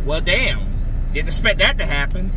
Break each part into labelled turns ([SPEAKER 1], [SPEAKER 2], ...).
[SPEAKER 1] Well, damn. Didn't expect that to happen.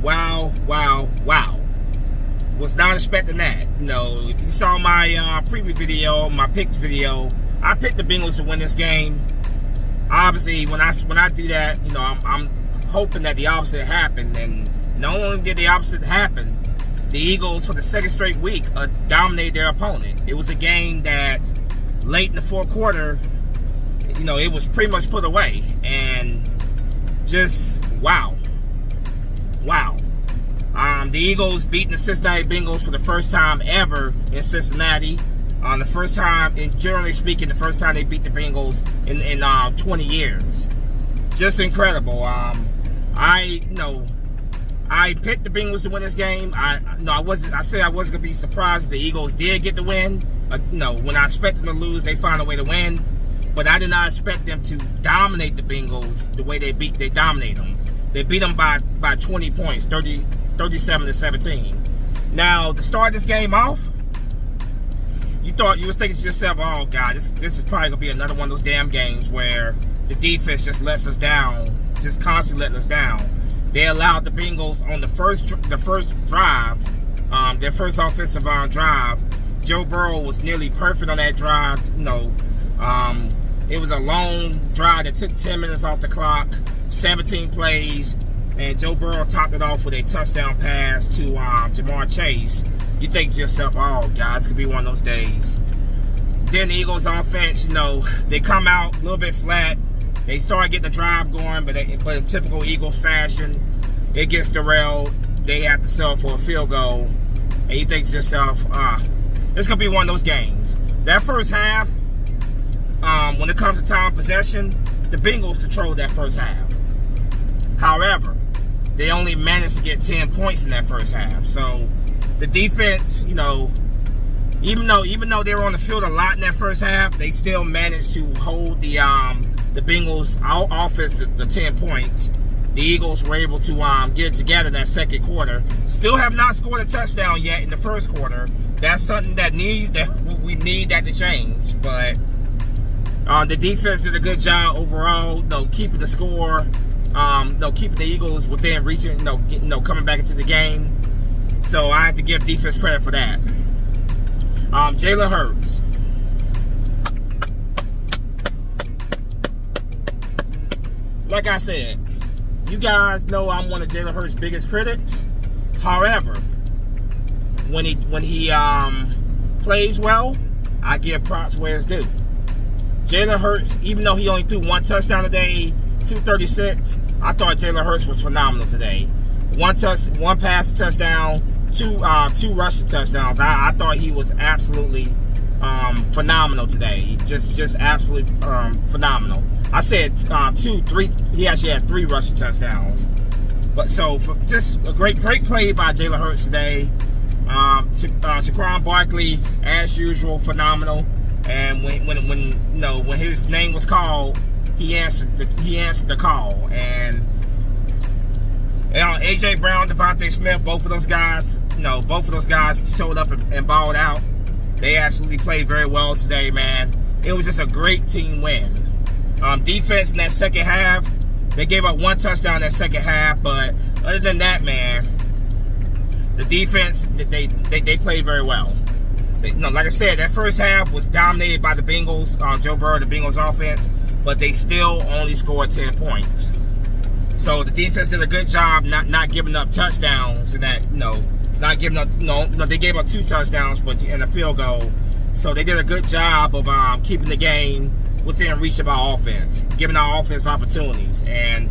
[SPEAKER 1] Wow. Wow. Was not expecting that. You know, if you saw my preview video, my picks video, I picked the Bengals to win this game. Obviously, when I do that, you know, I'm hoping that the opposite happened, and not only did the opposite happen, the Eagles, for the second straight week, dominated their opponent. It was a game that late in the fourth quarter, you know, it was pretty much put away, and just wow. The Eagles beating the Cincinnati Bengals for the first time ever in Cincinnati. The first time, and generally speaking, the first time they beat the Bengals in 20 years. Just incredible. I picked the Bengals to win this game. I said I wasn't gonna be surprised if the Eagles did get the win. When I expected them to lose, they found a way to win. But I did not expect them to dominate the Bengals the way they dominated them. They beat them by 20 points, 37-17. Now, to start this game off, you was thinking to yourself, oh God, this is probably gonna be another one of those damn games where the defense just lets us down, just constantly letting us down. They allowed the Bengals on the first drive, their first offensive drive. Joe Burrow was nearly perfect on that drive. It was a long drive that took 10 minutes off the clock, 17 plays, and Joe Burrow topped it off with a touchdown pass to Jamar Chase. You think to yourself, oh God, it's gonna be one of those days. then the Eagles offense, they come out a little bit flat. They start getting the drive going, but in typical Eagles fashion, it gets derailed. They have to settle for a field goal. And you think to yourself, it's going to be one of those games. That first half, when it comes to time of possession, the Bengals controlled that first half. However, they only managed to get 10 points in that first half. So the defense, even though they were on the field a lot in that first half, they still managed to hold the Bengals offense to 10 points. The Eagles were able to get it together in that second quarter. Still have not scored a touchdown yet in the first quarter. That's something that we need that to change. But the defense did a good job overall, keeping the score, keeping the Eagles within reaching, coming back into the game. So I have to give defense credit for that. Jalen Hurts. Like I said, you guys know I'm one of Jalen Hurts' biggest critics. However, when he plays well, I give props where it's due. Jalen Hurts, even though he only threw one touchdown today, 236, I thought Jalen Hurts was phenomenal today. One pass touchdown, two rushing touchdowns. I thought he was absolutely phenomenal today. Just absolutely phenomenal. I said 3. He actually had 3 rushing touchdowns. But just a great play by Jalen Hurts today. Saquon Barkley, as usual, phenomenal. And when his name was called, he answered the call. And AJ Brown, Devontae Smith, both of those guys showed up and balled out. They absolutely played very well today, man. It was just a great team win. Defense in that second half, they gave up 1 touchdown in that second half, but other than that, man, the defense, they played very well. Like I said, that first half was dominated by the Bengals, Joe Burrow, the Bengals offense, but they still only scored 10 points. So the defense did a good job not giving up touchdowns and that, not giving up, they gave up 2 touchdowns and a field goal. So they did a good job of keeping the game within reach of our offense, giving our offense opportunities, and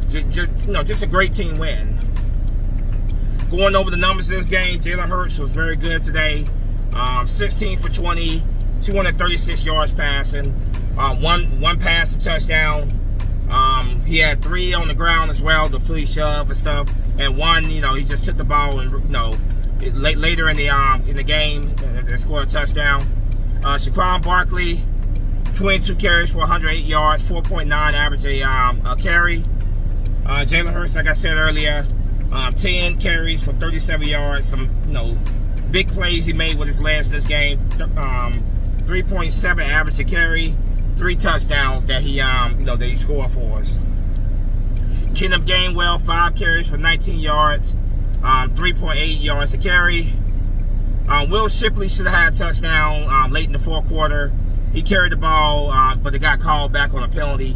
[SPEAKER 1] just a great team win. Going over the numbers of this game, Jalen Hurts was very good today. 16 for 20, 236 yards passing, one pass, a touchdown. He had 3 on the ground as well, the flea shove and stuff, and 1, he just took the ball and later in the game and scored a touchdown. Saquon Barkley, 22 carries for 108 yards, 4.9 average a carry. Jalen Hurts, like I said earlier, 10 carries for 37 yards. Some big plays he made with his legs in this game. 3.7 average a carry, 3 touchdowns that he scored for us. Keenum Gainwell, 5 carries for 19 yards, 3.8 yards a carry. Will Shipley should have had a touchdown late in the fourth quarter. He carried the ball, but it got called back on a penalty.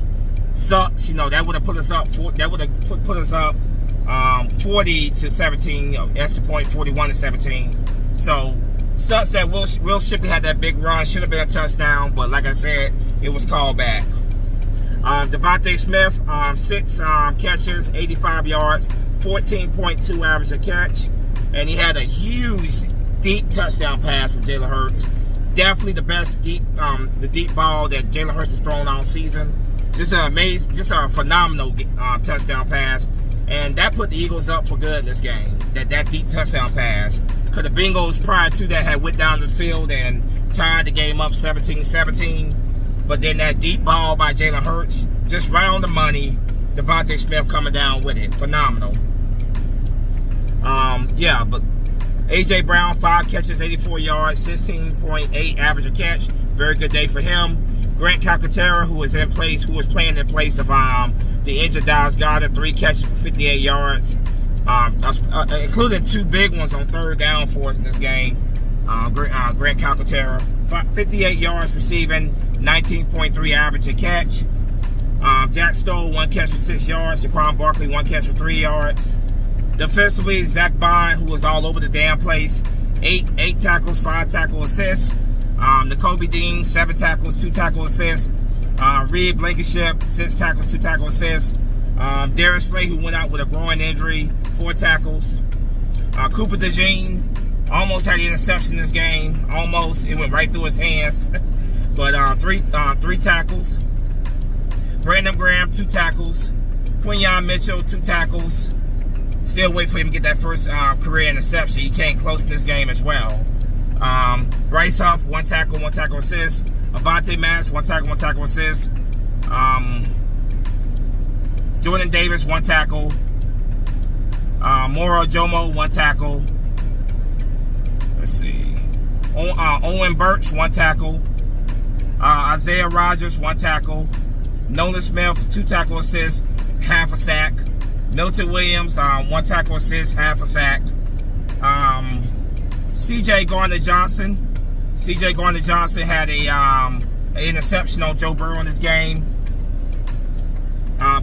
[SPEAKER 1] Sucks, that would have put us up. That would have put us up 40-17. Extra point, 41-17. So sucks that Will Shipley had that big run. Should have been a touchdown, but like I said, it was called back. Devontae Smith, 6 catches, 85 yards, 14.2 average a catch, and he had a huge deep touchdown pass from Jalen Hurts. Definitely the best deep ball that Jalen Hurts has thrown all season. Just a phenomenal touchdown pass, and that put the Eagles up for good in this game. That deep touchdown pass, because the Bengals prior to that had went down the field and tied the game up 17-17. But then that deep ball by Jalen Hurts, just right on the money. Devontae Smith coming down with it, phenomenal. But AJ Brown, 5 catches, 84 yards, 16.8 average a catch. Very good day for him. Grant Calcaterra, who was playing in place of the injured Dallas Goedert, 3 catches for 58 yards, including 2 big ones on third down for us in this game. Grant Calcaterra, 58 yards receiving, 19.3 average a catch. Jack Stoll, 1 catch for 6 yards. Saquon Barkley, 1 catch for 3 yards. Defensively, Zach Bond, who was all over the damn place, 8 tackles, 5 tackle assists. N'Kobe Dean, 7 tackles, 2 tackle assists. Reed Blankenship, 6 tackles, 2 tackle assists. Darius Slay, who went out with a groin injury, 4 tackles. Cooper DeJean almost had the interception in this game. Almost. It went right through his hands. But 3 tackles. Brandon Graham, 2 tackles. Quinyon Mitchell, 2 tackles. Still wait for him to get that first career interception. He came close in this game as well. Bryce Huff, 1 tackle, 1 tackle assist. Avonte Maddox, 1 tackle, 1 tackle assist. Jordan Davis, 1 tackle. Moro Jomo, 1 tackle. Let's see. Owen Burks, 1 tackle. Isaiah Rogers, 1 tackle. Nolan Smith, 2 tackle assists, half a sack. Milton Williams, 1 tackle assist, half a sack. C.J. Gardner-Johnson. C.J. Gardner-Johnson had an interception on Joe Burrow in this game.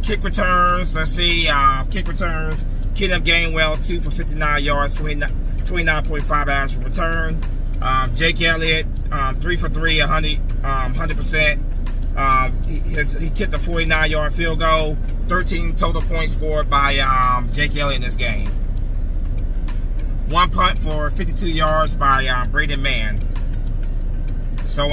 [SPEAKER 1] Kick returns, let's see. Kick returns. Kenneth Gainwell, 2 for 59 yards, 29.5 average return. Jake Elliott, 3 for 3, 100%. He kicked a 49-yard field goal. 13 total points scored by Jake Elliott in this game. 1 punt for 52 yards by Braden Mann. So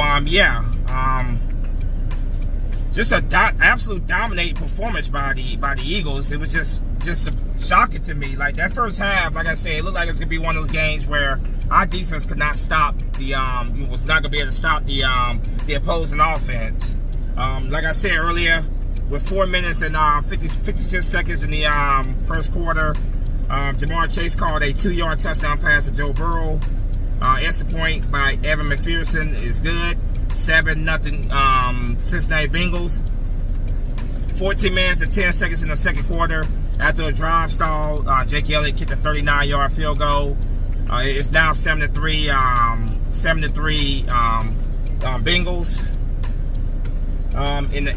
[SPEAKER 1] just an absolute dominating performance by the Eagles. It was just shocking to me. Like that first half, like I said, it looked like it was gonna be one of those games where our defense could not stop was not gonna be able to stop the opposing offense. Like I said earlier, with 4 minutes and 56 seconds in the first quarter, Jamar Chase called a 2-yard touchdown pass for Joe Burrow. Extra point by Evan McPherson is good. 7-0 Cincinnati Bengals. 14 minutes and 10 seconds in the second quarter. After a drive stall, Jake Elliott kicked a 39-yard field goal. It's now 7-3 Bengals. In the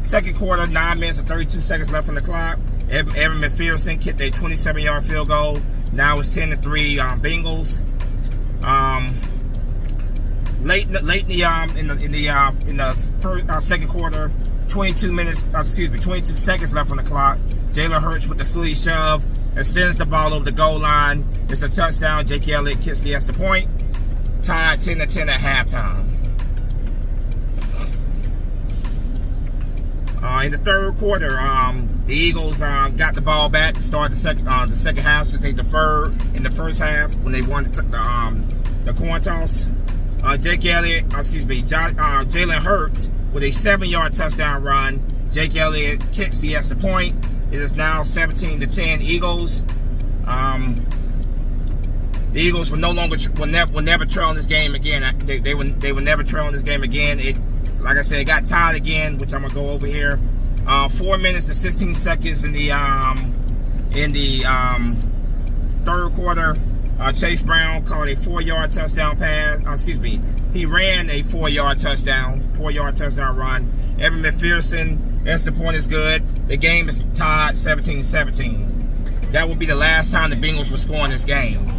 [SPEAKER 1] second quarter, 9 minutes and 32 seconds left on the clock. Evan McPherson kicked a 27-yard field goal. Now it's 10-3 Bengals. Late in the second quarter, 22 seconds left on the clock. Jalen Hurts with the Philly shove extends the ball over the goal line. It's a touchdown. Jake Elliott kicks the extra point. Tied 10-10 at halftime. In the third quarter, the Eagles got the ball back to start the second half, since they deferred in the first half when they won the coin toss. Jalen Hurts with a 7-yard touchdown run. Jake Elliott kicks the extra point. It is now 17-10 Eagles. The Eagles will never trail in this game again. They will never trail in this game again. Like I said, it got tied again, which I'm gonna go over here. 4 minutes and 16 seconds in the third quarter. Chase Brown called a 4-yard touchdown pass. He ran a 4-yard touchdown run. Evan McPherson, extra point is good. The game is tied 17-17. That will be the last time the Bengals will score in this game.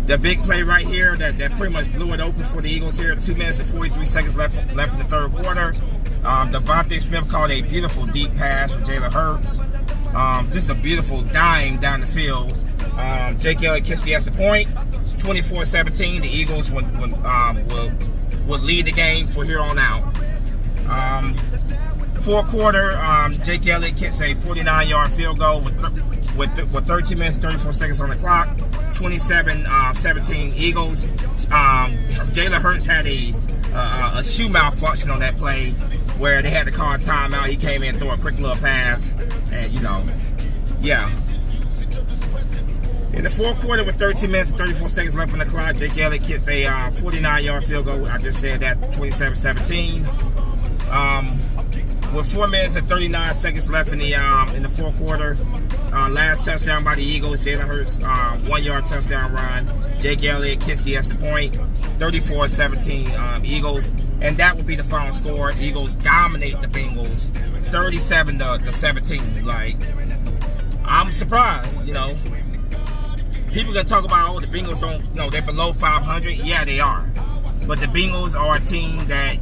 [SPEAKER 1] The big play right here that pretty much blew it open for the Eagles here. 2 minutes and 43 seconds left in the third quarter. Devontae Smith called a beautiful deep pass for Jalen Hurts. Just a beautiful dime down the field. Jake Elliott kicks the extra point. 24-17. The Eagles would lead the game for here on out. Fourth quarter, Jake Elliott kicks a 49-yard field goal with 13 minutes and 34 seconds on the clock. 27-17 Eagles. Jalen Hurts had a shoe malfunction on that play where they had to call a timeout. He came in and threw a quick little pass, and In the fourth quarter, with 13 minutes and 34 seconds left on the clock, Jake Elliott kicked a 49-yard field goal. I just said that, 27-17. With 4 minutes and 39 seconds left in the fourth quarter, last touchdown by the Eagles. Jalen Hurts, 1-yard touchdown run. Jake Elliott kicks the extra point. 34-17 Eagles, and that will be the final score. Eagles dominate the Bengals, 37-17. Like, I'm surprised, people gonna talk about, oh, the Bengals don't, you know, they're below 500. Yeah, they are. But the Bengals are a team that,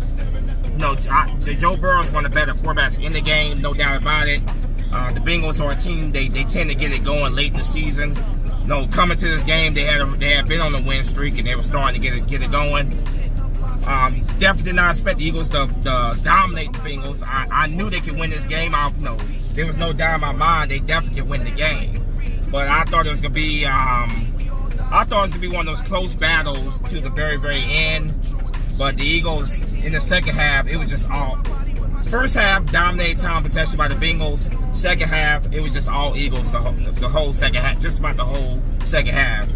[SPEAKER 1] you know, Joe Burrow is one of the better quarterbacks in the game, no doubt about it. The Bengals are a team, they tend to get it going late in the season. You know, coming to this game, they had been on a win streak and they were starting to get it going. Definitely did not expect the Eagles to dominate the Bengals. I knew they could win this game. There was no doubt in my mind they definitely could win the game. But I thought it was gonna be one of those close battles to the very, very end. But the Eagles in the second half, it was just all. First half, dominated time possession by the Bengals. Second half, it was just all Eagles the whole second half, just about the whole second half.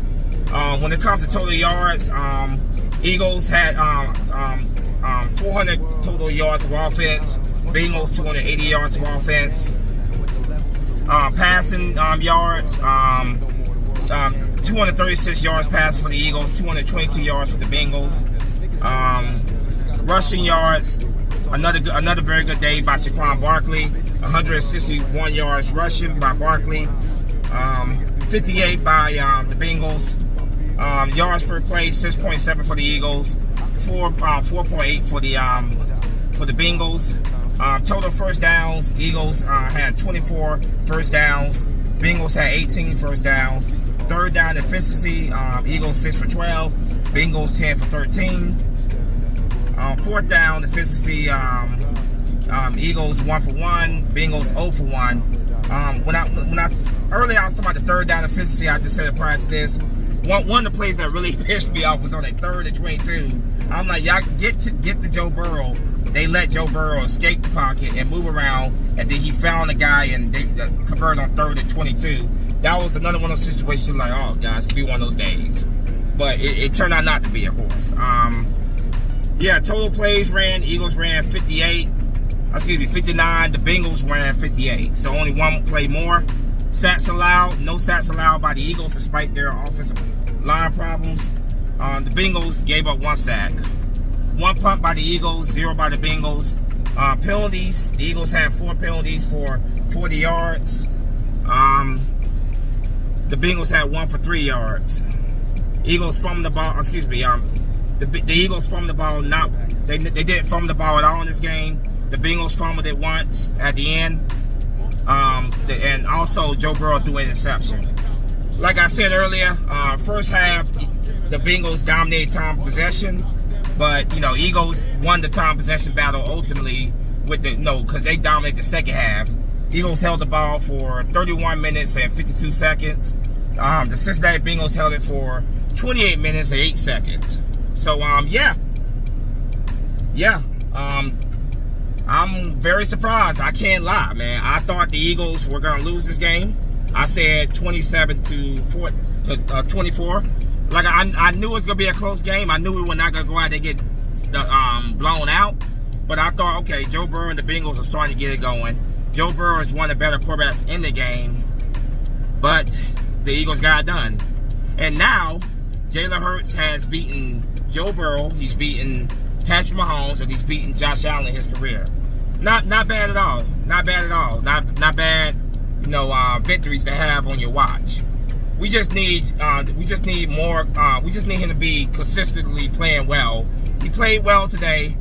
[SPEAKER 1] When it comes to total yards, Eagles had 400 total yards of offense. Bengals 280 yards of offense. Passing yards, 236 yards passed for the Eagles, 222 yards for the Bengals. Rushing yards, another very good day by Saquon Barkley, 161 yards rushing by Barkley, 58 by the Bengals. Yards per play, 6.7 for the Eagles, 4.8 for the Bengals. Total first downs, Eagles had 24 first downs, Bengals had 18 first downs. Third down efficiency, Eagles 6 for 12, Bengals 10 for 13. Fourth down efficiency, Eagles 1 for 1, Bengals 0 for 1. Earlier I was talking about the third down efficiency. I just said it prior to this. One of the plays that really pissed me off was on a 3rd and 22. I'm like, y'all get to Joe Burrow. They let Joe Burrow escape the pocket and move around, and then he found a guy and they converted on 3rd and 22. That was another one of those situations like, oh, guys, it could be one of those days. But it turned out not to be, of course. Yeah, total plays ran, Eagles ran 59. The Bengals ran 58. So only one play more. Sacks allowed, no sacks allowed by the Eagles despite their offensive line problems. The Bengals gave up 1 sack. 1 punt by the Eagles, 0 by the Bengals. Penalties, the Eagles had 4 penalties for 40 yards. The Bengals had 1 for 3 yards. Eagles fumbled the ball, the Eagles fumbled the ball, they didn't fumble the ball at all in this game. The Bengals fumbled it once at the end. And also Joe Burrow threw an interception. Like I said earlier, first half, the Bengals dominated time possession. But, you know, Eagles won the time possession battle ultimately because they dominated the second half. Eagles held the ball for 31 minutes and 52 seconds. The Cincinnati Bengals held it for 28 minutes and 8 seconds. So, I'm very surprised. I can't lie, man. I thought the Eagles were going to lose this game. I said 27 to 24. Like, I knew it was going to be a close game. I knew we were not going to go out there and get blown out. But I thought, okay, Joe Burrow and the Bengals are starting to get it going. Joe Burrow is one of the better quarterbacks in the game. But the Eagles got it done. And now, Jalen Hurts has beaten Joe Burrow. He's beaten Patrick Mahomes, and he's beaten Josh Allen in his career. Not bad at all. Not bad at all. Not bad, victories to have on your watch. We just need more. We just need him to be consistently playing well. He played well today.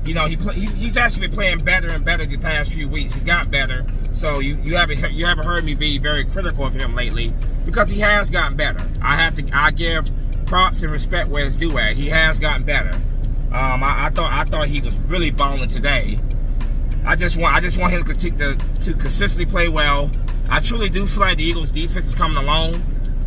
[SPEAKER 1] He's actually been playing better and better the past few weeks. He's gotten better. So you haven't heard me be very critical of him lately because he has gotten better. I give props and respect where it's due at. He has gotten better. I thought he was really balling today. I just want him to continue to consistently play well. I truly do feel like the Eagles' defense is coming along.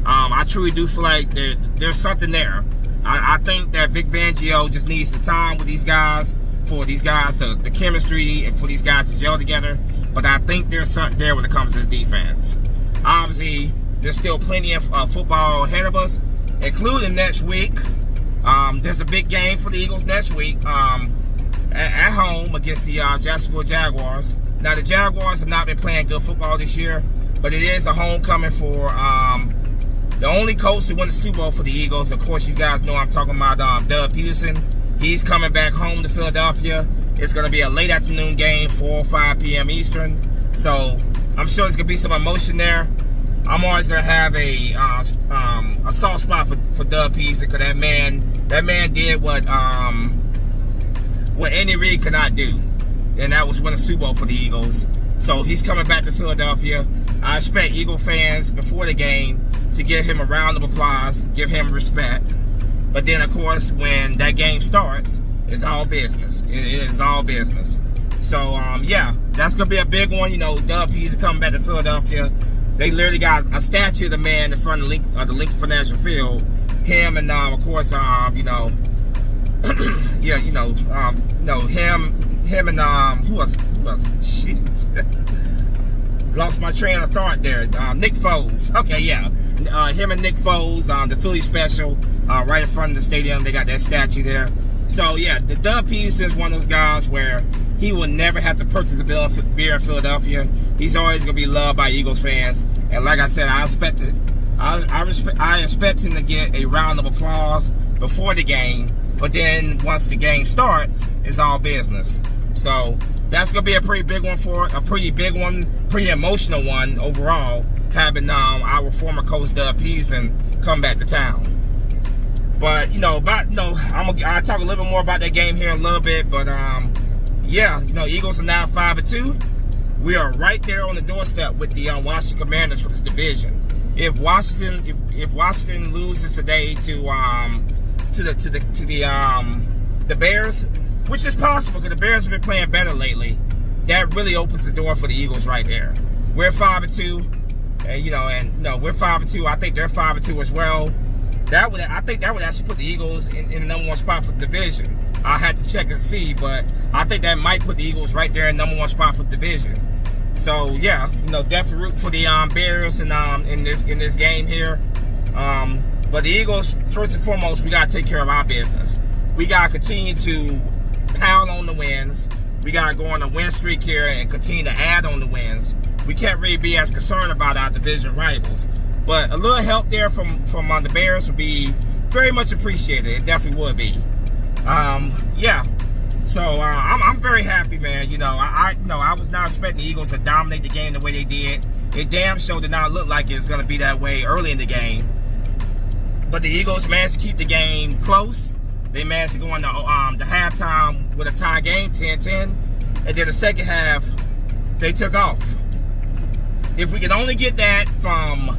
[SPEAKER 1] I truly do feel like there's something there. I think that Vic Fangio just needs some time with these guys for these guys the chemistry and for these guys to gel together. But I think there's something there when it comes to this defense. Obviously, there's still plenty of football ahead of us, including next week. There's a big game for the Eagles next week at home against the Jacksonville Jaguars. Now, the Jaguars have not been playing good football this year, but it is a homecoming for the only coach to win the Super Bowl for the Eagles. Of course, you guys know I'm talking about Doug Peterson. He's coming back home to Philadelphia. It's going to be a late afternoon game, 4 or 5 p.m. Eastern. So I'm sure there's going to be some emotion there. I'm always gonna have a soft spot for Doug Peterson, because that man did what Andy Reid could not do, and that was win a Super Bowl for the Eagles. So he's coming back to Philadelphia. I expect Eagle fans before the game to give him a round of applause, give him respect. But then, of course, when that game starts, it's all business. It is all business. So, yeah, that's going to be a big one. You know, Doug Peterson coming back to Philadelphia. They literally got a statue of the man in front of the Lincoln Financial Field. Him and, of course, you know, yeah, you know, him and, who else? Shit. Lost my train of thought there. Nick Foles. Okay, yeah. Him and Nick Foles, the Philly special, right in front of the stadium. They got that statue there. So, yeah, the Doug Peterson is one of those guys where he will never have to purchase a beer in Philadelphia. He's always going to be loved by Eagles fans. And like I said, I expect him to get a round of applause before the game. But then once the game starts, it's all business. So that's going to be a pretty big one pretty emotional one overall, having our former coach Doug Peterson come back to town. But, I'll talk a little bit more about that game here in a little bit. But, yeah, Eagles are now 5-2. We are right there on the doorstep with the Washington Commanders for this division. If Washington loses today to the Bears, which is possible because the Bears have been playing better lately, that really opens the door for the Eagles right there. We're 5-2, and we're 5-2. I think they're 5-2 as well. I think that would actually put the Eagles in the number one spot for the division. I had to check and see, but I think that might put the Eagles right there in number one spot for the division. So yeah, definitely root for the Bears in this game here. But the Eagles, first and foremost, we gotta take care of our business. We gotta continue to pound on the wins. We gotta go on a win streak here and continue to add on the wins. We can't really be as concerned about our division rivals. But a little help there from the Bears would be very much appreciated. It definitely would be. Yeah. So I'm very happy, man. I was not expecting the Eagles to dominate the game the way they did. It damn sure did not look like it was going to be that way early in the game. But the Eagles managed to keep the game close. They managed to go into the halftime with a tie game, 10-10. And then the second half, they took off. If we could only get that from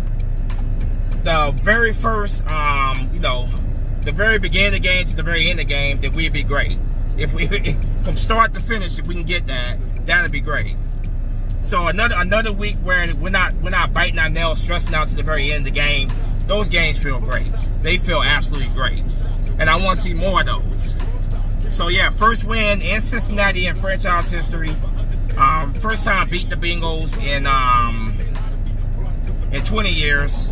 [SPEAKER 1] the very first, the very beginning of the game to the very end of the game, then we'd be great. If from start to finish, if we can get that, that'd be great. So another week where we're not biting our nails, stressing out to the very end of the game. Those games feel great. They feel absolutely great, and I want to see more of those. So yeah, first win in Cincinnati in franchise history. First time beating the Bengals in 20 years.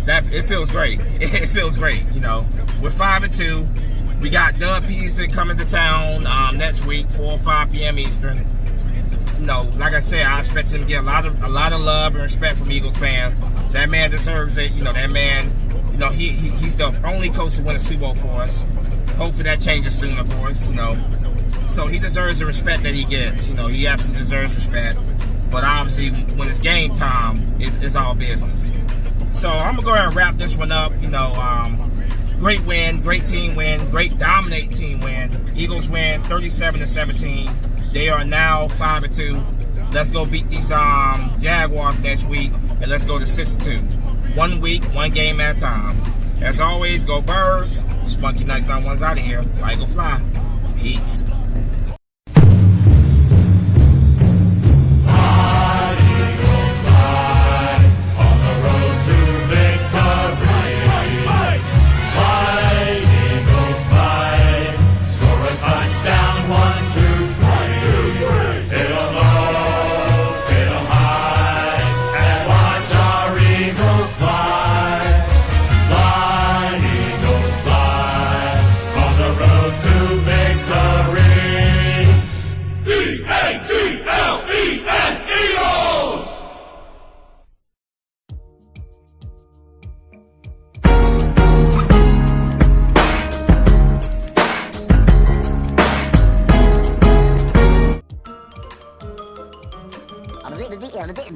[SPEAKER 1] It feels great. It feels great. We're 5-2. We got Doug Peterson coming to town next week, 4 or 5 p.m. Eastern. Like I said, I expect him to get a lot of love and respect from Eagles fans. That man deserves it. That man, he's the only coach to win a Super Bowl for us. Hopefully that changes soon, of course. So he deserves the respect that he gets. He absolutely deserves respect. But obviously, when it's game time, it's all business. So I'm gonna go ahead and wrap this one up. Great win, great team win, great dominate team win. Eagles win 37-17. They are now 5-2. Let's go beat these Jaguars next week, and let's go to 6-2. 1 week, 1 game at a time. As always, go Birds. Spunky Nights 91's out of here. Fly, go fly. Peace.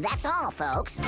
[SPEAKER 2] That's all, folks.